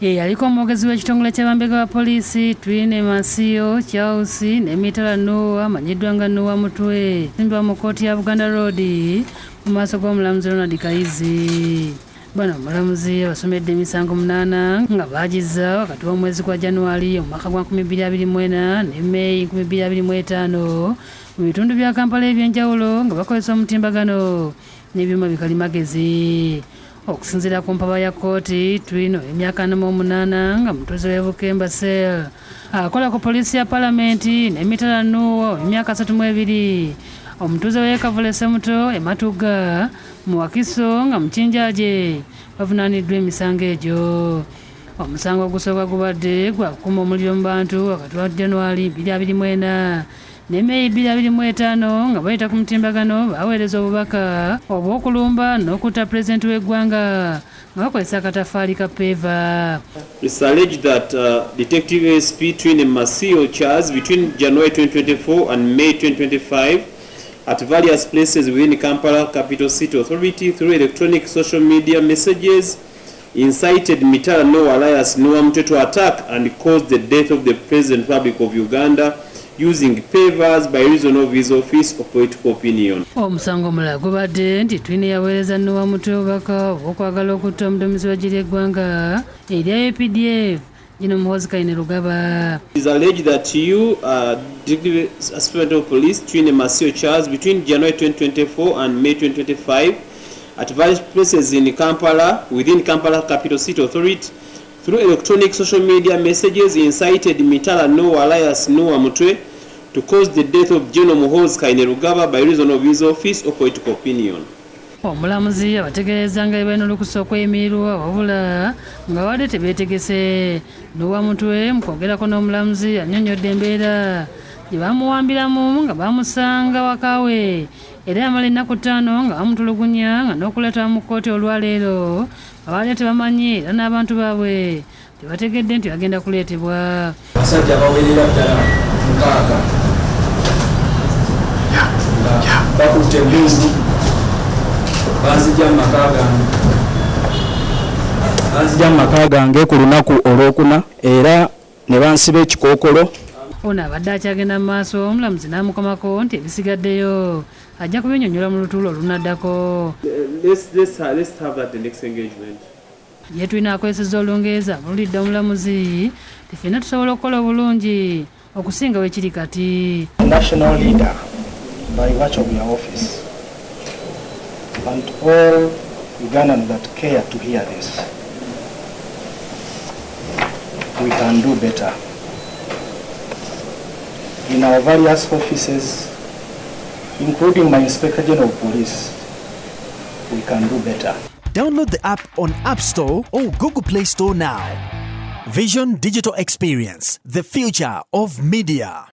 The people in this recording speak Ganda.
Aliko omwogezi w'ekitongole ky'abambega ba poliisi Twine Masio Chausi ne Mitala Noah amanyiddwa nga Noah Mutwe simbwa mu kkooti ya Buganda Road mu maaso g'omulamuzi Ronald Kayizi. Bano omulamuzi abasomedde emisango 8 nga baagiza wakati w'omwezi gwa January omwaka gwa 2024 ne May 2025 mu bitundu bya Kampala ebyenjawulo nga bakozesa omutimbagano n'ebyuma bikalimagezi. Okusinziira ku mpaba ya kkooti, Twino emyaka 48 nga mutuuze w'e Bukemba Cell akola ku poliisi ya palamenti ne Mitala Noah emyaka 32 omutuuze w'e Kavule Semuto e Matuga mu Wakiso nga mukinjaje bavunaaniddwa emisango egyo. Omusango ogusooka gubadde gwa kukuma omuliro mu bantu wakati wa January 2024 ne May 2025 nga bayita ku mutimbagano baweereza obubaka obw'okulumba n'okutta pulezidenti w'eggwanga nga bakozesa akatafaali ka peeva. It's alleged that Detective ASP Twine Masio Charles between January 2024 and May 2025 at various places within Kampala Capital City Authority through electronic social media messages incited Mitala Noah alias Noah Mutwe to attack and cause the death of the President Republic of Uganda using peevas by reason of his office or political opinion. Omusango omulala gubadde nti Twine yaweereza Noah Mutwe obubaka obw'okwagala okutta omuduumizi w'eggye ly'eggwanga erya APDF Gino Muhoozi Kainerugaba. It is alleged that you, Detective Assistant of Police Twine Masio Charles between January 2024 and May 2025 at various places in Kampala within Kampala Capital City Authority through electronic social media messages incited Mitala Noah alias Noah Mutwe to cause the death of General Muhoozi Kainerugaba by reason of his office or political opinion. Omulamuzi abategeeza nga balina olukusa okweyimirirwa wabula nga wadde tebeetegese. Noah Mutwe mu kwogerako n'omulamuzi annyonnyodde embeera gye bamuwambiramu nga bamusanga wakawe era yamala ennaku 5 nga bamutulugunya nga n'okuleeta mu kkooti olwaleero abaali tebamanyi era n'abantu baabwe tebategedde nti bagenda kuleetebwa. Abasajja bawerera ddala 6 bakutte embuzi banzijja mu maka gange ku lunaku olwokuna era ne bansiba ekikookolo. Ono abadde akyagenda mu maaso, omulamuzi n'amukomako nti ebisigaddeyo ajja kubinnyonnyola mu lutuulo olunaddako. Let's have that the next engagement. Ye tulina akozesezza olungereza bululidde omulamuzi ti ffenna tusobola okukola obulungi okusinga weekiri kati. National leader by virtue of your office and all Ugandans that care to hear this, we can do better. In our various offices, including my Inspector General of Police, we can do better. Download the app on App Store or Google Play Store now. Vision Digital Experience, the future of media.